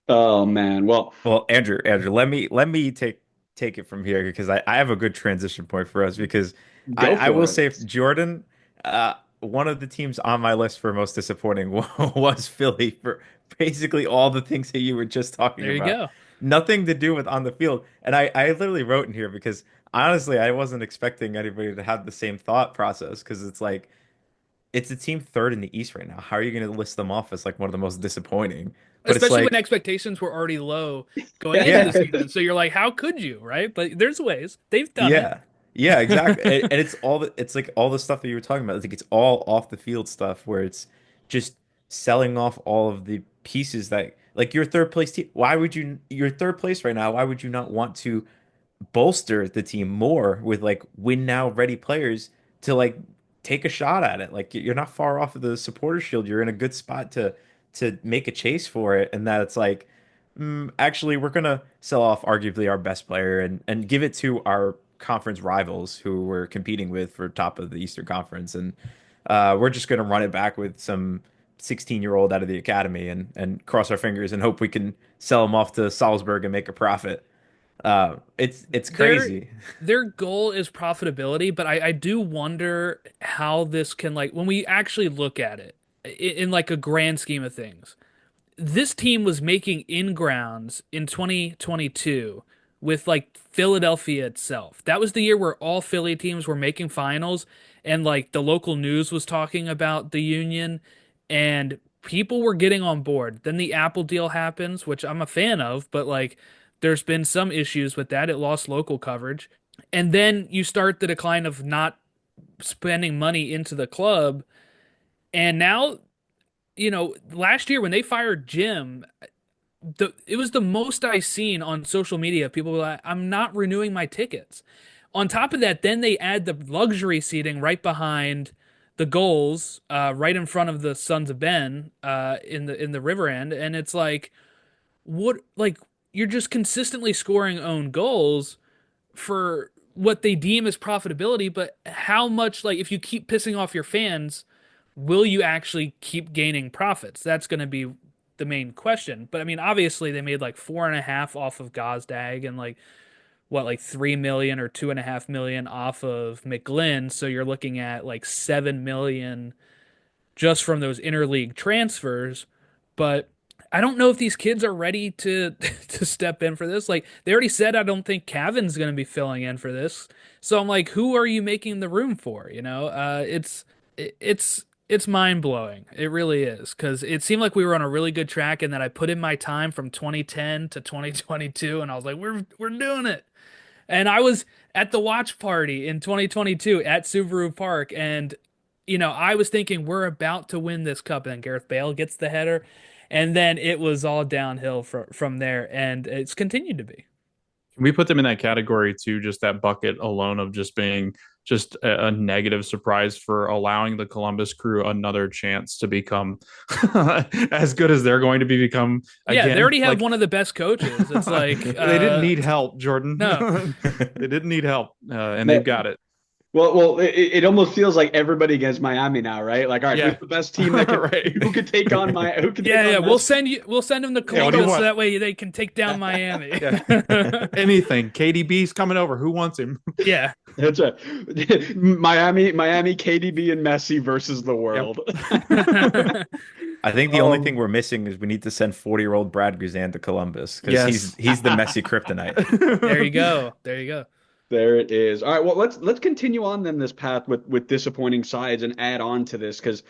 Oh man. Well, Well, Andrew, let me take it from here because I have a good transition point for us because I, go I will for it. say Jordan, one of the teams on my list for most disappointing was Philly for basically all the things that you were just talking There you about. go. Nothing to do with on the field. And I literally wrote in here because honestly, I wasn't expecting anybody to have the same thought process because it's like it's a team third in the East right now. How are you going to list them off as like one of the most disappointing? But it's Especially when like, expectations were already low going into the yeah. season. So you're like, how could you, right? But there's ways. They've done it. Yeah. Yeah, exactly. And it's like all the stuff that you were talking about. I think it's all off the field stuff where it's just selling off all of the pieces that like your third place team. Why would you your third place right now? Why would you not want to bolster the team more with like win now ready players to like take a shot at it? Like you're not far off of the supporter shield. You're in a good spot to make a chase for it, and that it's like actually, we're gonna sell off arguably our best player and give it to our conference rivals who we're competing with for top of the Eastern Conference, and we're just gonna run it back with some 16-year-old out of the academy and cross our fingers and hope we can sell him off to Salzburg and make a profit. It's Their crazy. their goal is profitability, but I do wonder how this can like when we actually look at it in like a grand scheme of things. This team was making in grounds in 2022 with like Philadelphia itself. That was the year where all Philly teams were making finals and like the local news was talking about the union and people were getting on board. Then the Apple deal happens, which I'm a fan of, but like there's been some issues with that. It lost local coverage. And then you start the decline of not spending money into the club. And now last year when they fired Jim, it was the most I seen on social media. People were like, "I'm not renewing my tickets." On top of that, then they add the luxury seating right behind the goals, right in front of the Sons of Ben, in the river end, and it's like, what? Like you're just consistently scoring own goals for what they deem as profitability, but how much like if you keep pissing off your fans, will you actually keep gaining profits? That's going to be the main question. But I mean, obviously they made like 4.5 off of Gazdag and like what, like 3 million or 2.5 million off of McGlynn. So you're looking at like 7 million just from those interleague transfers. But I don't know if these kids are ready to to step in for this. Like they already said, I don't think Cavan's going to be filling in for this. So I'm like, who are you making the room for? It's mind blowing. It really is because it seemed like we were on a really good track, and then I put in my time from 2010 to 2022, and I was like, we're doing it. And I was at the watch party in 2022 at Subaru Park, and I was thinking we're about to win this cup, and Gareth Bale gets the header, and then it was all downhill from there, and it's continued to be. We put them in that category too, just that bucket alone of just being just a negative surprise for allowing the Columbus Crew another chance to become as good as they're going to be become Yeah, they again. already have Like one of the best coaches. It's like, they didn't need help, no, Jordan. They didn't need help, and they've No, got it. well, it almost feels like everybody against Miami now, right? Like, all right, who's Yeah, the best team that can right. who could take on my who can take yeah, yeah, on Messi? we'll send him to Yeah, what do you Columbus so want? that way they can take down Miami. Yeah, anything. KDB's coming over. Who wants him? Yeah. That's right. Miami, KDB, and Messi versus the Yep. world. I think the only thing um, we're missing is we need to send 40-year-old Brad Guzan to Columbus because he's Yes. he's the Messi kryptonite. There you go. There you go. There it is. All right, well let's continue on then this path with disappointing sides and add on to this because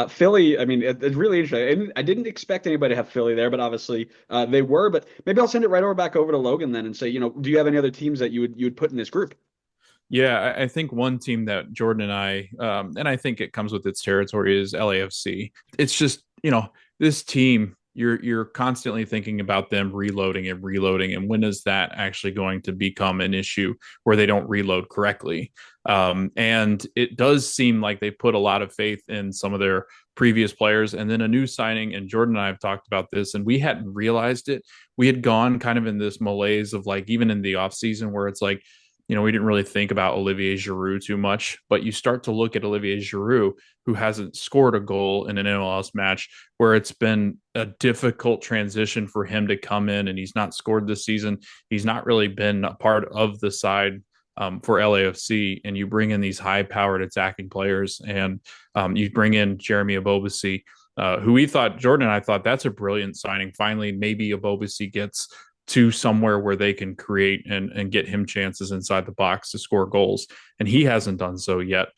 Philly. I mean, it's really interesting. I didn't expect anybody to have Philly there, but obviously they were. But maybe I'll send it right over back over to Logan then and say, do you have any other teams that you would put in this group? Yeah, I think one team that Jordan and I think it comes with its territory is LAFC. It's just, this team, you're constantly thinking about them reloading and reloading, and when is that actually going to become an issue where they don't reload correctly? And it does seem like they put a lot of faith in some of their previous players, and then a new signing. And Jordan and I have talked about this, and we hadn't realized it. We had gone kind of in this malaise of like even in the off season where it's like we didn't really think about Olivier Giroud too much, but you start to look at Olivier Giroud, who hasn't scored a goal in an MLS match, where it's been a difficult transition for him to come in, and he's not scored this season. He's not really been a part of the side for LAFC, and you bring in these high-powered attacking players, and you bring in Jeremy Ebobisse, who Jordan and I thought that's a brilliant signing. Finally, maybe Ebobisse gets to somewhere where they can create and get him chances inside the box to score goals. And he hasn't done so yet.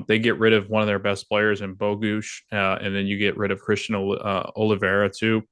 They get rid of one of their best players in Bogusz, and then you get rid of Christian Oliveira too.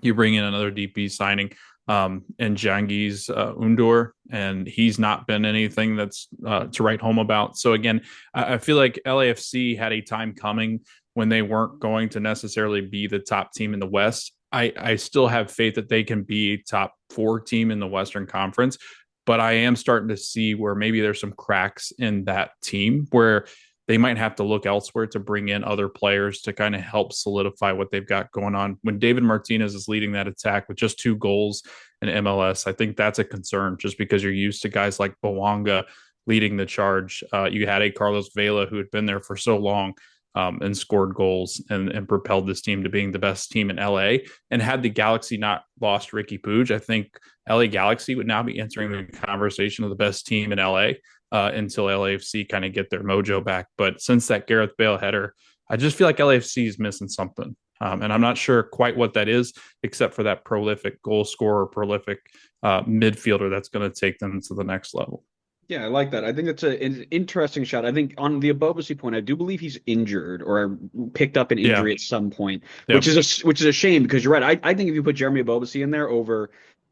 You bring in another DP signing and Cengiz Ünder, and he's not been anything that's to write home about. So again, I feel like LAFC had a time coming when they weren't going to necessarily be the top team in the West. I still have faith that they can be a top 4 team in the Western Conference, but I am starting to see where maybe there's some cracks in that team where they might have to look elsewhere to bring in other players to kind of help solidify what they've got going on. When David Martinez is leading that attack with just 2 goals in MLS, I think that's a concern just because you're used to guys like Bouanga leading the charge. You had a Carlos Vela who had been there for so long and scored goals and propelled this team to being the best team in LA. And had the Galaxy not lost Ricky Puig, I think LA Galaxy would now be entering the conversation of the best team in LA until LAFC kind of get their mojo back. But since that Gareth Bale header, I just feel like LAFC is missing something. And I'm not sure quite what that is, except for that prolific goal scorer, prolific midfielder that's going to take them to the next level. Yeah, I like that. I think it's an interesting shot. I think on the Ebobisse point, I do believe he's injured or picked up an injury at some point, which is a shame because you're right. I think if you put Jeremy Ebobisse in there over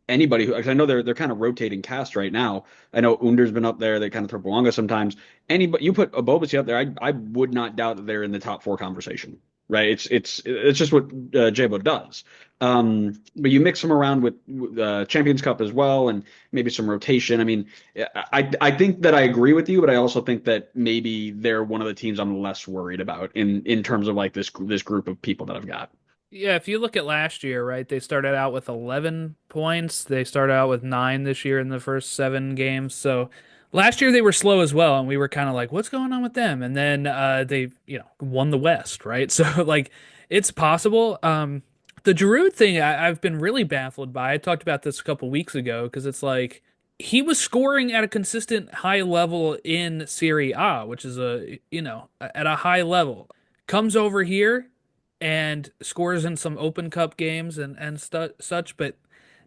anybody who, I know they're kind of rotating cast right now. I know Under's been up there. They kind of throw Bouanga sometimes. Anybody you put Ebobisse up there, I would not doubt that they're in the top 4 conversation. Right, it's just what Jabo does. But you mix them around with Champions Cup as well, and maybe some rotation. I mean, I think that I agree with you, but I also think that maybe they're one of the teams I'm less worried about in terms of like this group of people that I've got. Yeah, if you look at last year, right, they started out with 11 points. They started out with 9 this year in the first 7 games. So last year they were slow as well, and we were kind of like, what's going on with them? And then they, won the West, right? So like it's possible. The Giroud thing I've been really baffled by. I talked about this a couple weeks ago because it's like he was scoring at a consistent high level in Serie A, which is at a high level. Comes over here and scores in some Open Cup games and such, but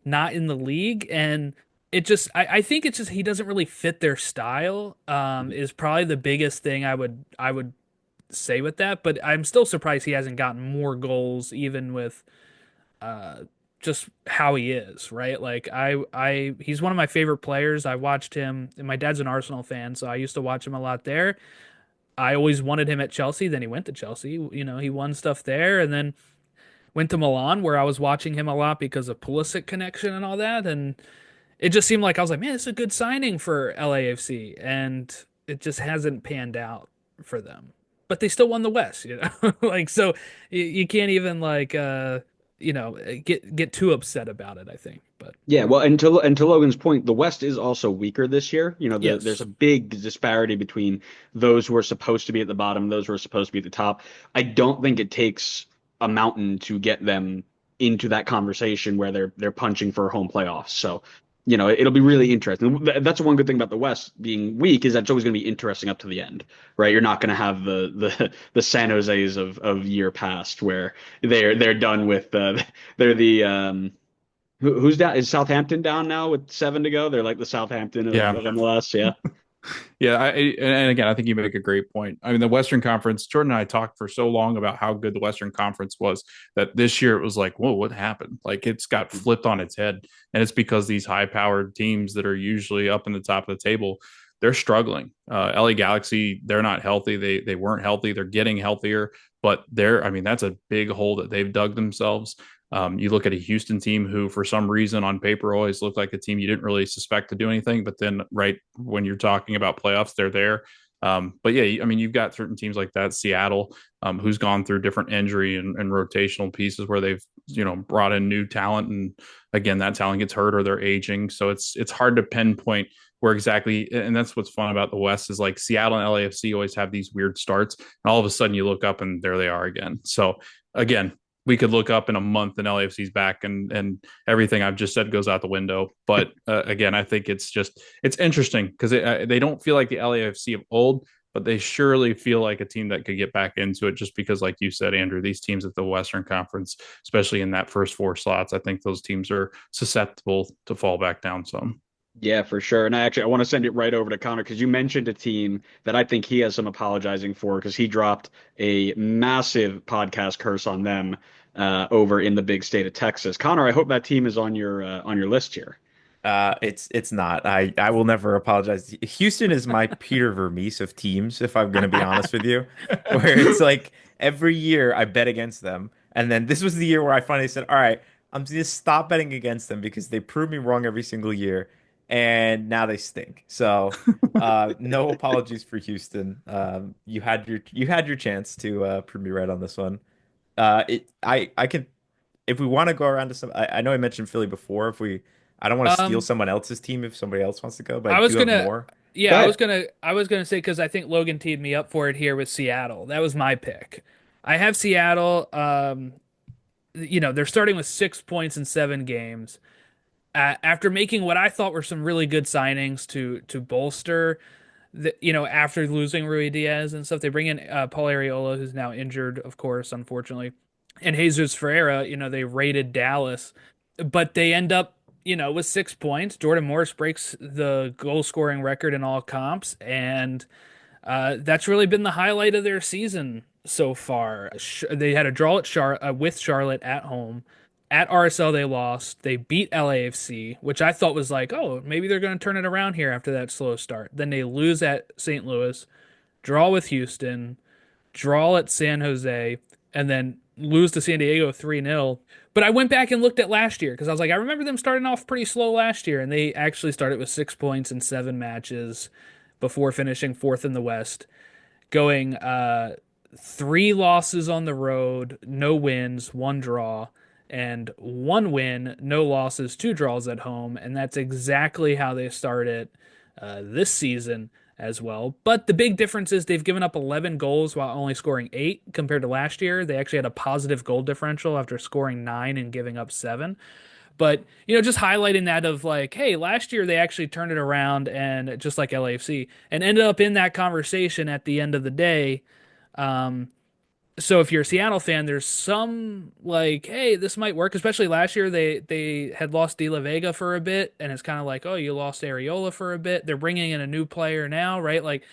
not in the league. And I think it's just he doesn't really fit their style. Is probably the biggest thing I would say with that. But I'm still surprised he hasn't gotten more goals, even with just how he is, right? Like he's one of my favorite players. I watched him. And my dad's an Arsenal fan, so I used to watch him a lot there. I always wanted him at Chelsea. Then he went to Chelsea. He won stuff there, and then went to Milan, where I was watching him a lot because of Pulisic connection and all that. And it just seemed like I was like, man, it's a good signing for LAFC, and it just hasn't panned out for them. But they still won the West, like so you can't even like get too upset about it, I think. But yeah, well, and to Logan's point, the West is also weaker this year. Yes. There's a big disparity between those who are supposed to be at the bottom, those who are supposed to be at the top. I don't think it takes a mountain to get them into that conversation where they're punching for home playoffs. So, it'll be really interesting. That's one good thing about the West being weak is that it's always going to be interesting up to the end, right? You're not going to have the San Jose's of year past where they're done with they're the who's down? Is Southampton down now with 7 to go? They're like the Southampton of MLS. Yeah. Yeah, and again, I think you make a great point. I mean, the Western Conference, Jordan and I talked for so long about how good the Western Conference was that this year it was like, whoa, what happened? Like it's got flipped on its head. And it's because these high-powered teams that are usually up in the top of the table, they're struggling. LA Galaxy, they're not healthy. They weren't healthy. They're getting healthier, but that's a big hole that they've dug themselves. You look at a Houston team who, for some reason, on paper, always looked like a team you didn't really suspect to do anything. But then, right when you're talking about playoffs, they're there. But yeah, I mean, you've got certain teams like that, Seattle, who's gone through different injury and rotational pieces where they've brought in new talent, and again, that talent gets hurt or they're aging, so it's hard to pinpoint where exactly. And that's what's fun about the West is like Seattle and LAFC always have these weird starts, and all of a sudden you look up and there they are again. So again, we could look up in a month and LAFC's back, and everything I've just said goes out the window. But again, I think it's interesting because they don't feel like the LAFC of old, but they surely feel like a team that could get back into it just because, like you said, Andrew, these teams at the Western Conference, especially in that first four slots, I think those teams are susceptible to fall back down some. Yeah, for sure. And I want to send it right over to Connor because you mentioned a team that I think he has some apologizing for because he dropped a massive podcast curse on them over in the big state of Texas. Connor, I hope that team is on your list here. It's not. I will never apologize. Houston is my Peter Vermees of teams, if I'm gonna be honest with you, where it's like every year I bet against them, and then this was the year where I finally said, "All right, I'm just gonna stop betting against them because they prove me wrong every single year, and now they stink." So, no apologies for Houston. You had your chance to prove me right on this one. I can if we want to go around to some. I know I mentioned Philly before. If we I don't want to steal Um, someone else's team if somebody else wants to go, but I I was do have gonna, more. yeah, Go ahead. I was gonna say because I think Logan teed me up for it here with Seattle. That was my pick. I have Seattle. They're starting with 6 points in 7 games. After making what I thought were some really good signings to bolster after losing Rui Diaz and stuff, they bring in Paul Arriola, who's now injured, of course, unfortunately, and Jesus Ferreira. They raided Dallas, but they end up, with 6 points. Jordan Morris breaks the goal scoring record in all comps, and that's really been the highlight of their season so far. They had a draw with Charlotte at home. At RSL, they lost. They beat LAFC, which I thought was like, oh, maybe they're going to turn it around here after that slow start. Then they lose at St. Louis, draw with Houston, draw at San Jose, and then lose to San Diego 3-0. But I went back and looked at last year because I was like, I remember them starting off pretty slow last year, and they actually started with 6 points in 7 matches before finishing fourth in the West, going 3 losses on the road, no wins, 1 draw, and 1 win, no losses, 2 draws at home. And that's exactly how they started this season as well. But the big difference is they've given up 11 goals while only scoring 8 compared to last year. They actually had a positive goal differential after scoring 9 and giving up 7. But, just highlighting that of like, hey, last year they actually turned it around and just like LAFC and ended up in that conversation at the end of the day. Um, so if you're a Seattle fan, there's some like, hey, this might work. Especially last year, they had lost De La Vega for a bit, and it's kind of like, oh, you lost Areola for a bit. They're bringing in a new player now, right? Like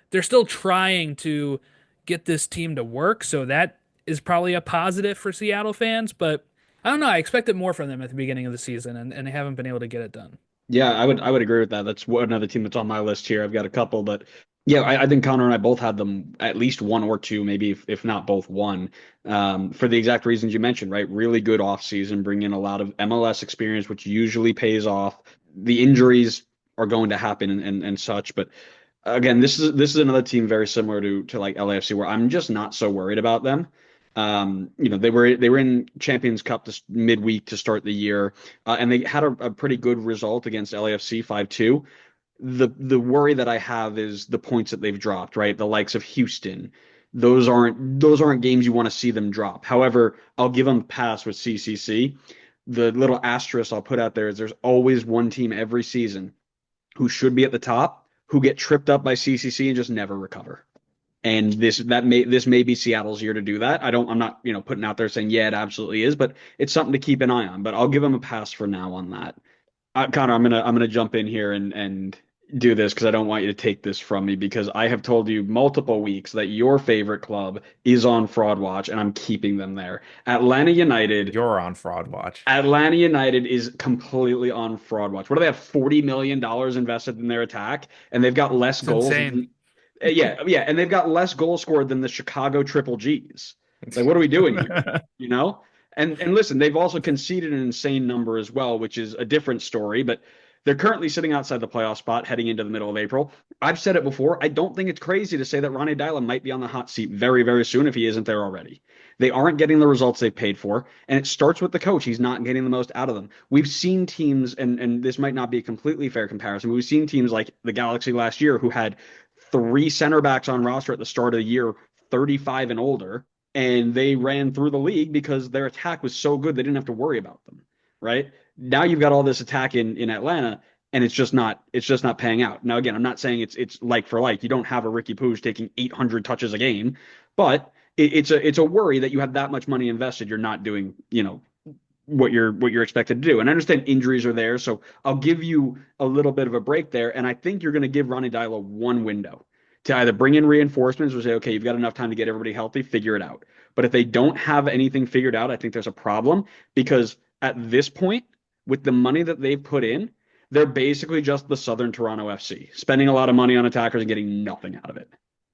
they're still trying to get this team to work. So that is probably a positive for Seattle fans. But I don't know. I expected more from them at the beginning of the season, and they haven't been able to get it done. Yeah, I would agree with that. That's another team that's on my list here. I've got a couple, but yeah, I think Connor and I both had them at least one or two, maybe if not both one, for the exact reasons you mentioned, right? Really good offseason, bring in a lot of MLS experience, which usually pays off. The injuries are going to happen and such, but again, this is another team very similar to like LAFC, where I'm just not so worried about them. They were in Champions Cup this midweek to start the year, and they had a pretty good result against LAFC 5-2. The worry that I have is the points that they've dropped, right? The likes of Houston. Those aren't games you want to see them drop. However, I'll give them a pass with CCC. The little asterisk I'll put out there is there's always one team every season who should be at the top who get tripped up by CCC and just never recover. And this may be Seattle's year to do that. I'm not putting out there saying yeah it absolutely is, but it's something to keep an eye on. But I'll give them a pass for now on that. Connor, I'm gonna jump in here and do this because I don't want you to take this from me because I have told you multiple weeks that your favorite club is on fraud watch and I'm keeping them there. You're on fraud watch. Atlanta United is completely on fraud watch. What do they have? $40 million invested in their attack, and they've got less It's goals. insane. Yeah, and they've got less goals scored than the Chicago Triple Gs. Like, what are we doing here? You know? And listen, they've also conceded an insane number as well, which is a different story. But They're currently sitting outside the playoff spot heading into the middle of April. I've said it before. I don't think it's crazy to say that Ronnie Dyla might be on the hot seat very, very soon if he isn't there already. They aren't getting the results they've paid for, and it starts with the coach. He's not getting the most out of them. We've seen teams, and this might not be a completely fair comparison, but we've seen teams like the Galaxy last year who had three center backs on roster at the start of the year, 35 and older, and they ran through the league because their attack was so good they didn't have to worry about them, right? Now you've got all this attack in Atlanta, and it's just not paying out. Now again, I'm not saying it's like for like. You don't have a Ricky Puig taking 800 touches a game, but it's a worry that you have that much money invested, you're not doing what you're expected to do. And I understand injuries are there, so I'll give you a little bit of a break there. And I think you're going to give Ronnie Dyla one window to either bring in reinforcements or say, okay, you've got enough time to get everybody healthy, figure it out. But if they don't have anything figured out, I think there's a problem because at this point, with the money that they've put in, they're basically just the Southern Toronto FC, spending a lot of money on attackers and getting nothing out of it.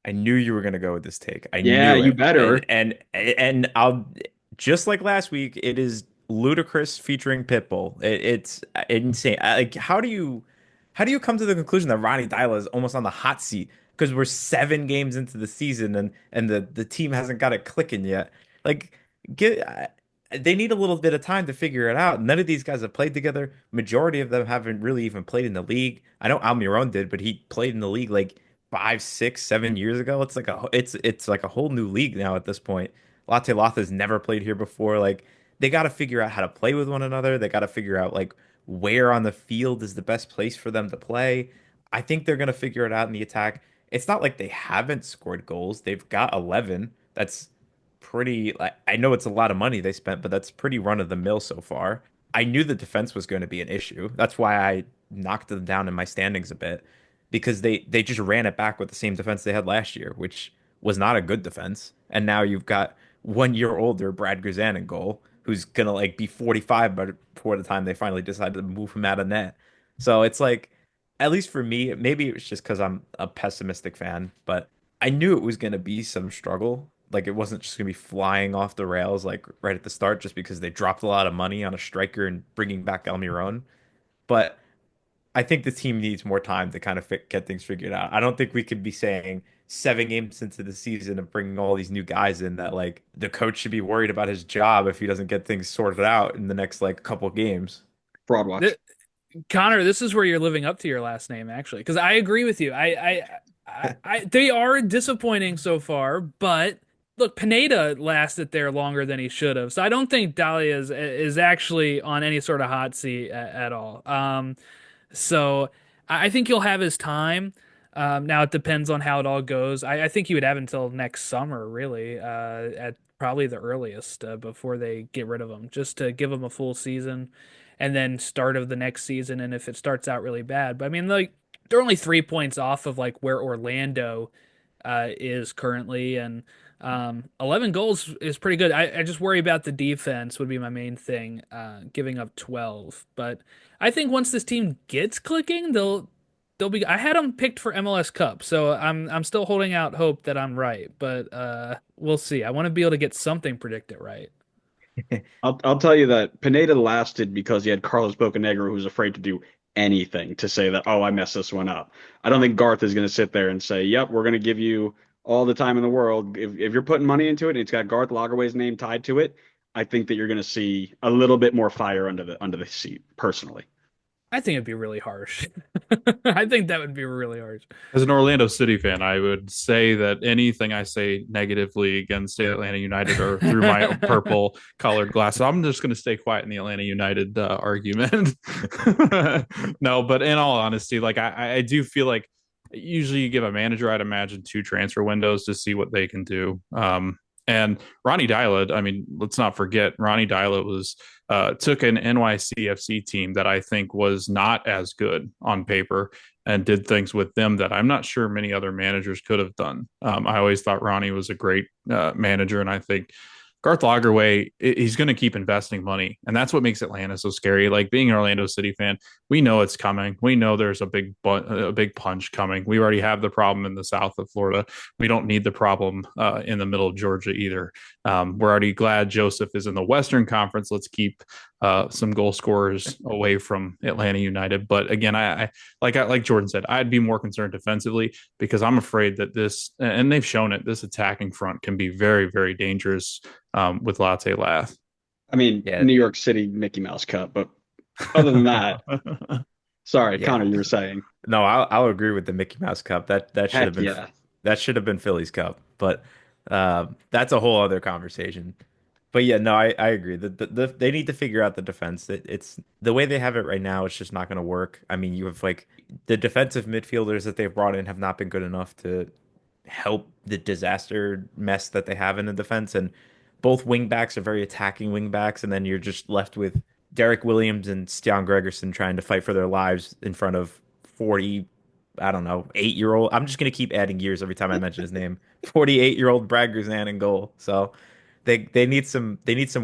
I knew you were gonna go with this take. I Yeah, knew you it. better. And I'll just like last week, it is Ludacris featuring Pitbull. It's insane. Like, how do you come to the conclusion that Ronnie Dyla is almost on the hot seat because we're 7 games into the season and the team hasn't got it clicking yet? Like, they need a little bit of time to figure it out. None of these guys have played together. Majority of them haven't really even played in the league. I know Almiron did, but he played in the league like 5, 6, 7 years ago. It's like a whole new league now at this point. Latte Latha's never played here before. Like, they got to figure out how to play with one another. They got to figure out like where on the field is the best place for them to play. I think they're gonna figure it out in the attack. It's not like they haven't scored goals. They've got 11. That's pretty, like, I know it's a lot of money they spent, but that's pretty run of the mill so far. I knew the defense was going to be an issue. That's why I knocked them down in my standings a bit because they just ran it back with the same defense they had last year, which was not a good defense. And now you've got 1 year older Brad Guzan in goal, who's gonna like be 45 by before the time they finally decide to move him out of net. So it's like, at least for me, maybe it was just because I'm a pessimistic fan, but I knew it was gonna be some struggle. Like, it wasn't just gonna be flying off the rails like right at the start, just because they dropped a lot of money on a striker and bringing back Almiron. But I think the team needs more time to kind of get things figured out. I don't think we could be saying 7 games into the season of bringing all these new guys in that like the coach should be worried about his job if he doesn't get things sorted out in the next like couple of games. Fraud watch. Connor, this is where you're living up to your last name, actually, because I agree with you. They are disappointing so far, but look, Pineda lasted there longer than he should have, so I don't think Dahlia is actually on any sort of hot seat at all. So I think he'll have his time. Now it depends on how it all goes. I think he would have until next summer, really, at probably the earliest, before they get rid of him, just to give him a full season, and then start of the next season. And if it starts out really bad, but I mean, like, they're only 3 points off of like where Orlando is currently, and 11 goals is pretty good. I just worry about the defense would be my main thing, giving up 12. But I think once this team gets clicking, they'll be. I had them picked for MLS Cup, so I'm still holding out hope that I'm right. But we'll see. I want to be able to get something predicted right. I'll tell you that Pineda lasted because he had Carlos Bocanegra, who was afraid to do anything to say that, oh, I messed this one up. I don't think Garth is going to sit there and say, yep, we're going to give you all the time in the world. If you're putting money into it and it's got Garth Lagerwey's name tied to it, I think that you're going to see a little bit more fire under the seat, personally. I think it'd be really harsh. I think that would be really harsh. As an Orlando City fan, I would say that anything I say negatively against Atlanta United or through my purple colored glasses, I'm just going to stay quiet in the Atlanta United argument. No, but in all honesty, like I do feel like usually you give a manager, I'd imagine, 2 transfer windows to see what they can do. And Ronnie Dyla, I mean, let's not forget, Ronnie Dyla was took an NYCFC team that I think was not as good on paper and did things with them that I'm not sure many other managers could have done. I always thought Ronnie was a great manager, and I think Garth Lagerwey, he's going to keep investing money, and that's what makes Atlanta so scary. Like, being an Orlando City fan, we know it's coming. We know there's a big punch coming. We already have the problem in the south of Florida. We don't need the problem in the middle of Georgia either. We're already glad Joseph is in the Western Conference. Let's keep some goal scorers away from Atlanta United. But again, like Jordan said, I'd be more concerned defensively because I'm afraid that this, and they've shown it, this attacking front can be very, very dangerous with Latte Lath. I mean, Yeah, New York City Mickey Mouse Cup, but other than that, sorry, yeah. Connor, you were saying. No, I'll agree with the Mickey Mouse Cup. That should have Heck been yeah. Philly's Cup, but that's a whole other conversation. But yeah, no, I agree. They need to figure out the defense. It's the way they have it right now. It's just not going to work. I mean, you have like the defensive midfielders that they've brought in have not been good enough to help the disaster mess that they have in the defense. And both wing backs are very attacking wing backs, and then you're just left with Derek Williams and Stian Gregerson trying to fight for their lives in front of 40, I don't know, 8-year-old. I'm just gonna keep adding years every time I mention his name. 48-year-old Brad Guzan in goal. So they need some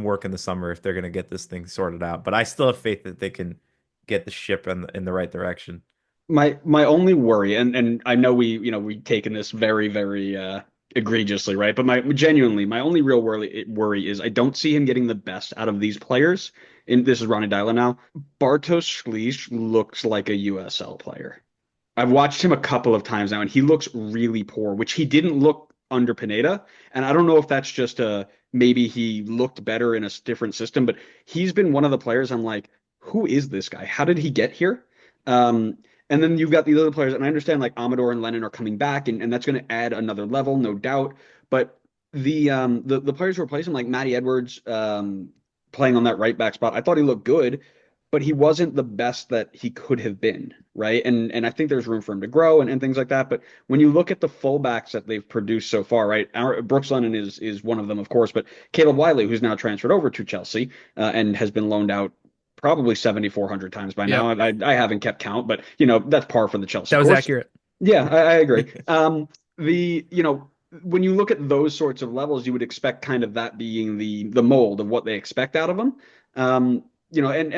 work in the summer if they're gonna get this thing sorted out. But I still have faith that they can get the ship in the right direction. My only worry, and I know we taken this very, very egregiously, right? But my only real worry is I don't see him getting the best out of these players. And this is Ronnie Dyla now. Bartosz Szlisz looks like a USL player. I've watched him a couple of times now, and he looks really poor, which he didn't look under Pineda. And I don't know if that's just maybe he looked better in a different system, but he's been one of the players I'm like, who is this guy? How did he get here? And then you've got these other players, and I understand like Amador and Lennon are coming back, and that's going to add another level, no doubt. But the players who replace him, like Matty Edwards, playing on that right back spot, I thought he looked good, but he wasn't the best that he could have been, right? And I think there's room for him to grow and things like that. But when you look at the fullbacks that they've produced so far, right? Brooks Lennon is one of them, of course, but Caleb Wiley, who's now transferred over to Chelsea and has been loaned out probably 7,400 times by Yep. now. I haven't kept count, but that's par for the Chelsea That was course. accurate. Yeah, I agree. When you look at those sorts of levels, you would expect kind of that being the mold of what they expect out of them. And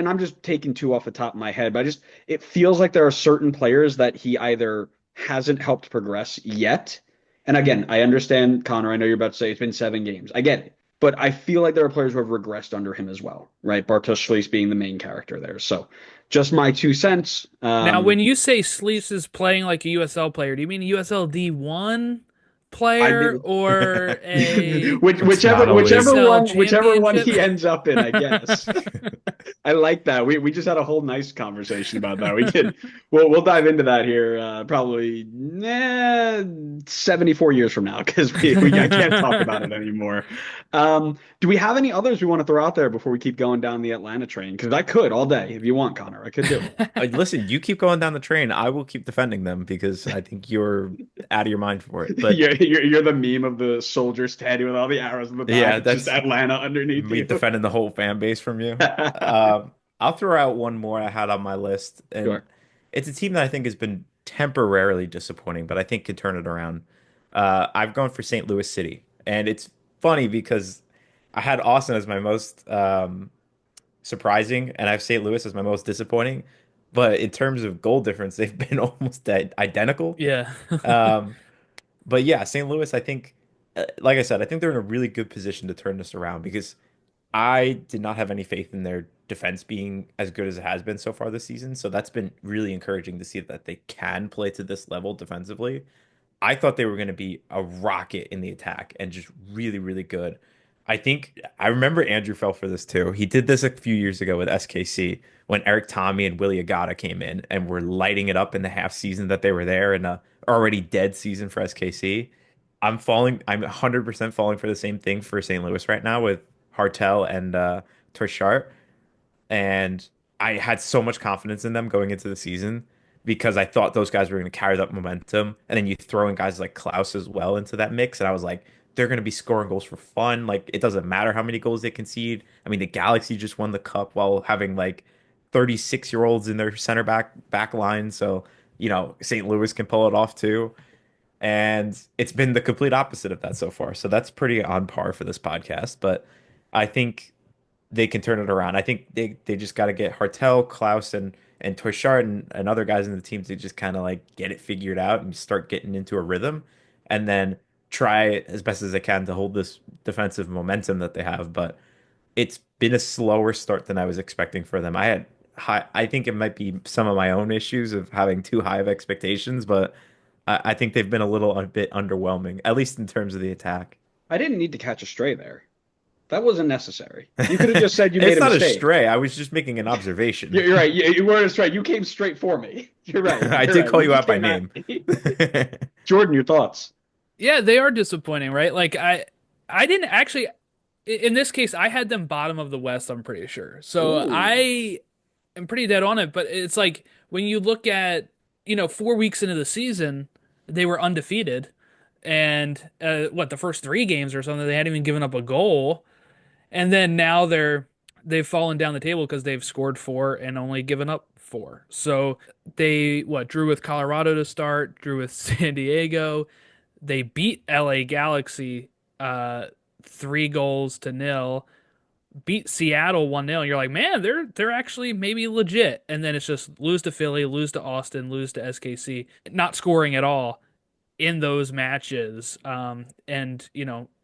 I'm just taking two off the top of my head, but it feels like there are certain players that he either hasn't helped progress yet. And again, I understand, Connor, I know you're about to say it's been 7 games. I get it. But I feel like there are players who have regressed under him as well, right? Bartosz Szlisz being the main character there. So just my 2 cents. Now, when you say Sleece is playing like a USL player, do you mean a USL D1 I player mean, or a whichever not always. whichever one Championship? he ends up in, I guess. I like that. We just had a whole nice conversation about that. We'll dive into that here probably 74 years from now because I can't talk about it anymore. Do we have any others we want to throw out there before we keep going down the Atlanta train? Because I could all day if you want, Connor. I could do it. Listen, you keep going down the train. I will keep defending them because I think you're out of your mind for it. But You're the meme of the soldier standing with all the arrows in the back. yeah, It's that's just Atlanta underneath me you. defending the whole fan base from you. I'll throw out one more I had on my list, and Sure. it's a team that I think has been temporarily disappointing, but I think can turn it around. I've gone for St. Louis City, and it's funny because I had Austin as my most surprising, and I have St. Louis as my most disappointing. But in terms of goal difference, they've been almost identical. Yeah. Um, but yeah, St. Louis, I think, like I said, I think they're in a really good position to turn this around because I did not have any faith in their defense being as good as it has been so far this season. So that's been really encouraging to see that they can play to this level defensively. I thought they were going to be a rocket in the attack and just really, really good. I think I remember Andrew fell for this too. He did this a few years ago with SKC when Eric Tommy and Willie Agata came in and were lighting it up in the half season that they were there in a already dead season for SKC. I'm 100% falling for the same thing for St. Louis right now with Hartel and Torchart. And I had so much confidence in them going into the season because I thought those guys were going to carry that momentum. And then you throw in guys like Klaus as well into that mix. And I was like, they're going to be scoring goals for fun. Like, it doesn't matter how many goals they concede. I mean, the Galaxy just won the cup while having like 36-year-olds in their center back line. So, St. Louis can pull it off too. And it's been the complete opposite of that so far. So that's pretty on par for this podcast. But I think they can turn it around. I think they just got to get Hartel, Klaus, and Toyshard and other guys in the team to just kind of like get it figured out and start getting into a rhythm, and then try as best as they can to hold this defensive momentum that they have. But it's been a slower start than I was expecting for them. I think it might be some of my own issues of having too high of expectations, but I think they've been a bit underwhelming, at least in terms of the attack. I didn't need to catch a stray there. That wasn't necessary. You could have just said you made It's a not a mistake. stray. I was just making an observation. You're right. You weren't straight. You came straight for me. You're right. I You're did right. call You you just out by came at name. me. Jordan, your thoughts? Yeah, they are disappointing, right? Like I didn't actually in this case I had them bottom of the West, I'm pretty sure. So Ooh. I am pretty dead on it, but it's like when you look at, 4 weeks into the season, they were undefeated and what the first 3 games or something they hadn't even given up a goal, and then now they've fallen down the table because they've scored 4 and only given up 4. So they drew with Colorado to start, drew with San Diego, they beat LA Galaxy 3-0, beat Seattle 1-0. You're like, man, they're actually maybe legit. And then it's just lose to Philly, lose to Austin, lose to SKC, not scoring at all in those matches. And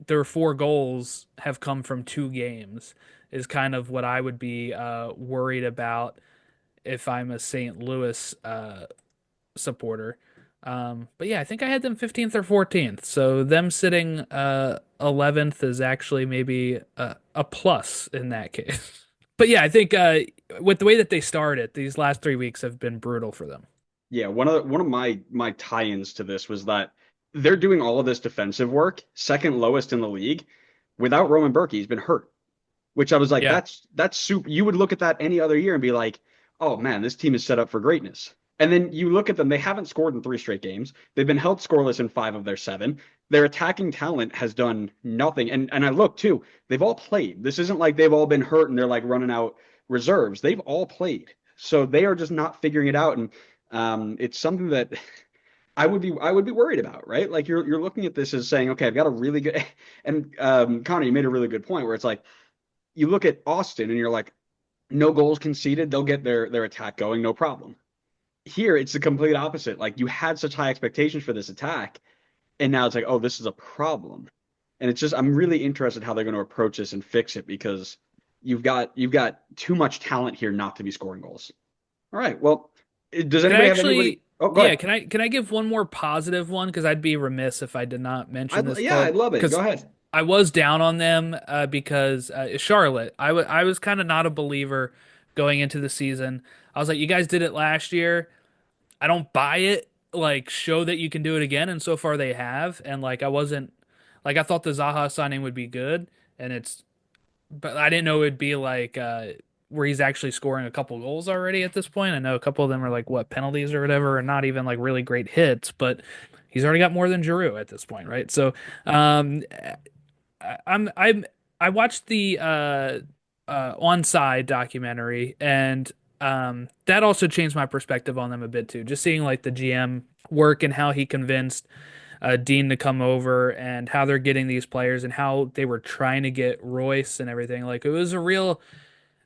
their 4 goals have come from 2 games is kind of what I would be worried about if I'm a St. Louis supporter. But yeah, I think I had them 15th or 14th. So them sitting 11th is actually maybe a plus in that case. But yeah, I think with the way that they started, these last 3 weeks have been brutal for them. Yeah, one of my tie-ins to this was that they're doing all of this defensive work, second lowest in the league, without Roman Berkey. He's been hurt, which I was like, Yeah. that's super. You would look at that any other year and be like, oh man, this team is set up for greatness. And then you look at them; they haven't scored in 3 straight games. They've been held scoreless in 5 of their 7. Their attacking talent has done nothing. And I look too; they've all played. This isn't like they've all been hurt and they're like running out reserves. They've all played, so they are just not figuring it out. And it's something that I would be worried about, right? Like you're looking at this as saying, okay, I've got a really good and Connor, you made a really good point where it's like you look at Austin and you're like, no goals conceded, they'll get their attack going, no problem. Here it's the complete opposite. Like you had such high expectations for this attack, and now it's like, oh, this is a problem. And it's just I'm really interested how they're going to approach this and fix it because you've got too much talent here not to be scoring goals. All right. Well, does Can I anybody have anybody? actually, Oh, go yeah, ahead. can I give one more positive one? Because I'd be remiss if I did not mention this Yeah, club. I'd love it. Go Because ahead. I was down on them because Charlotte. I was kind of not a believer going into the season. I was like, you guys did it last year. I don't buy it. Like, show that you can do it again. And so far they have. And like, I wasn't like I thought the Zaha signing would be good, and but I didn't know it'd be like where he's actually scoring a couple goals already at this point. I know a couple of them are like what penalties or whatever, and not even like really great hits, but he's already got more than Giroud at this point, right? So um, I'm I watched the Onside documentary, and that also changed my perspective on them a bit too. Just seeing like the GM work and how he convinced Dean to come over and how they're getting these players and how they were trying to get Royce and everything. Like it was a real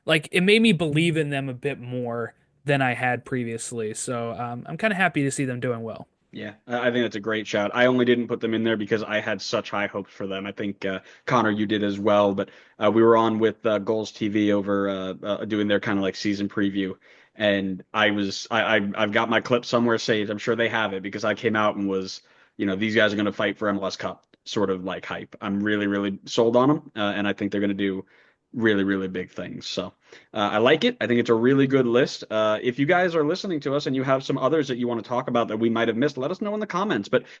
like it made me believe in them a bit more than I had previously. So I'm kind of happy to see them doing well. Yeah, I think that's a great shout. I only didn't put them in there because I had such high hopes for them. I think Connor, you did as well. But we were on with Goals TV over doing their kind of like season preview, and I've got my clip somewhere saved. I'm sure they have it because I came out and was, these guys are going to fight for MLS Cup, sort of like hype. I'm really really sold on them, and I think they're going to do really really big things. So. I like it. I think it's a really good list. If you guys are listening to us and you have some others that you want to talk about that we might have missed, let us know in the comments. But